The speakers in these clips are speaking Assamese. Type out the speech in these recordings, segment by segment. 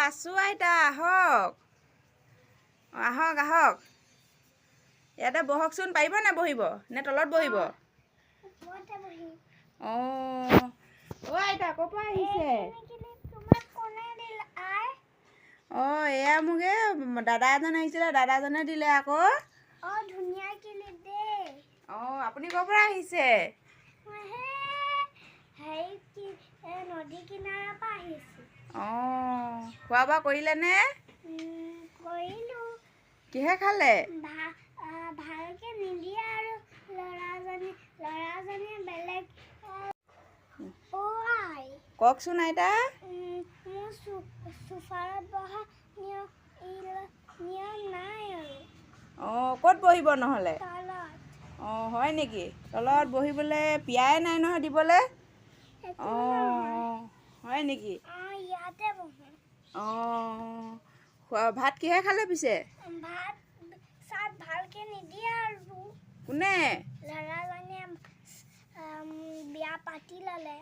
আছোঁ আইতা আহক আহক আহক ইয়াতে বহকচোন পাৰিব নে বহিব নে তলত বহিব অঁ আইতা ক'ৰ পৰা আহিছে অঁ এয়া মোক দাদা এজন আহিছিলে দাদাজনে দিলে আকৌ ধুনীয়া কিলিপ দেই আপুনি ক'ৰ পৰা আহিছে নদী কিনাৰৰ পৰা আহিছোঁ খোৱা বোৱা কৰিলেনে কৰিলোঁ কিহে খালে ভালকৈ নিদিয়ে আৰু ল'ৰাজনে বেলেগ কওকচোন আইতা মোৰ চোফাৰত বহা নিয়ম নাই আৰু ক'ত বহিব নহ'লে তলত হয় নেকি তলত বহিবলৈ পিয়াই নাই নহয় দিবলৈ হয় নেকি ইয়াতে বহোঁ ভাত কিহে খালে পিছে ভাত চাত ভালকৈ নিদিয়ে আৰু কোনে ল'ৰাজনে বিয়া পাতি ল'লে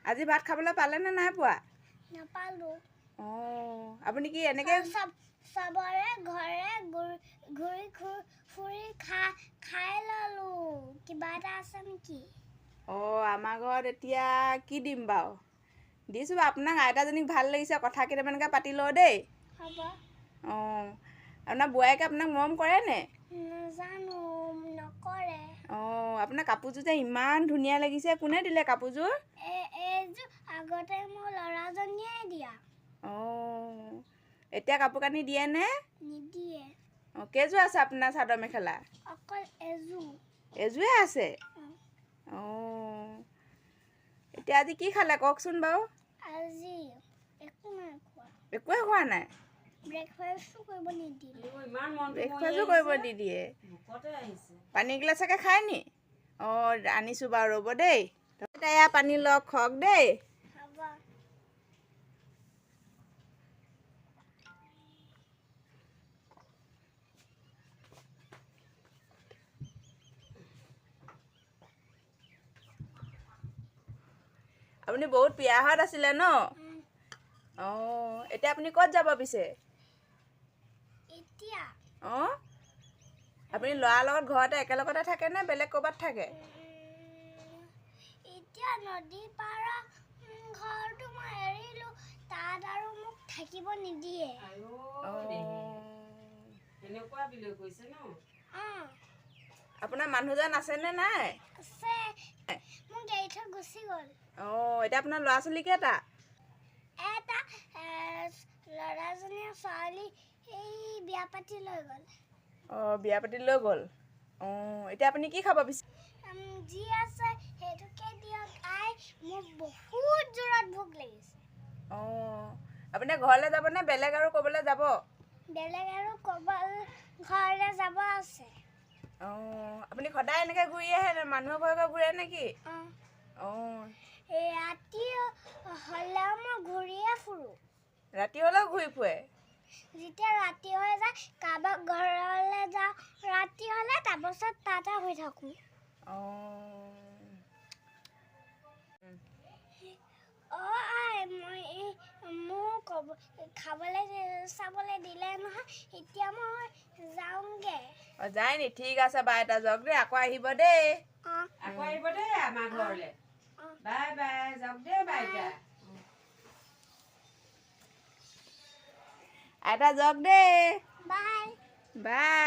আজি ভাত খাবলৈ পালেনে নাই পোৱা নাপালোঁ আপুনি কি এনেকৈ চবৰে ঘৰে ঘূৰি ফুৰি খাই ল'লোঁ কিবা এটা আছে নেকি আমাৰ ঘৰত এতিয়া কি দিম বাৰু দিছোঁ বাৰু আপোনাক আইতাজনীক ভাল লাগিছে কথা কেইটামানকৈ পাতি লওঁ দেই হ'ব আপোনাৰ বোৱাৰীকে আপোনাক মৰম কৰেনে নাজানো নকৰে আপোনাৰ কাপোৰযোৰ যে ইমান ধুনীয়া লাগিছে কোনে দিলে কাপোৰযোৰ এইযোৰ আগতে মোৰ ল'ৰাজনীয়ে দিয়া এতিয়া কাপোৰ কানি দিয়েনে নিদিয়ে কেইযোৰ আছে আপোনাৰ চাদৰ মেখেলা অকল এযোৰে আছে এতিয়া আজি কি খালে কওকচোন বাৰু আজি একো নাই খোৱা একোৱে খোৱা নাই ব্ৰেকফাষ্টো কৰিব নিদিয়ে পানী গিলাচকে খায় নি আনিছোঁ বাৰু ৰ'ব দেই এয়া পানী লওক খওক দেই হ'ব আপুনি বহুত পিয়াহত আছিলে ন এতিয়া আপুনি ক'ত যাব পিছে এতিয়া আপুনি ল'ৰাৰ লগত ঘৰতে একেলগতে থাকে নে বেলেগ ক'ৰবাত থাকে এতিয়া নদী পাৰৰ ঘৰটো মই এৰিলোঁ তাত আৰু মোক থাকিব নিদিয়ে আপোনাৰ মানুহজন আছেনে নাই আছে মোক এৰি থৈ গুচি গ'ল এতিয়া আপোনাৰ ল'ৰা ছোৱালী কেইটা এটা ল'ৰাজনীয়ে ছোৱালী বিয়া পাতি লৈ গ'ল বিয়া পাতি লৈ গ'ল এতিয়া আপুনি কি খাব বিচাৰে যি আছে সেইটোকে দিয়ক মোৰ বহুত জোৰত ভোক লাগিছে আপুনি ঘৰলৈ যাবনে বেলেগ আৰু ক'বলৈ যাব বেলেগ আৰু ঘৰলৈ যাব আছে আপুনি সদায় এনেকৈ ঘূৰি আহে মানুহৰ ঘৰে ঘূৰে নেকি ৰাতি হ'লেও মই ঘূৰিয়ে ফুৰোঁ ৰাতি হ'লেও ঘূৰি ফুৰে যেতিয়া ৰাতি হৈ যায় কাৰোবাৰ ঘৰলৈ যাওঁ ৰাতি হ'লে তাৰপাছত তাতে শুই থাকোঁ মোক খাবলৈ চাবলৈ দিলে নহয় এতিয়া মই যাওঁগৈ যায় নি ঠিক আছে বা এটা যাওক দেই আকৌ আহিব দেই আমাৰ ঘৰলৈ বাই বাই যাওক দেই বাইতা আইতা যাওক দেই বাই বাই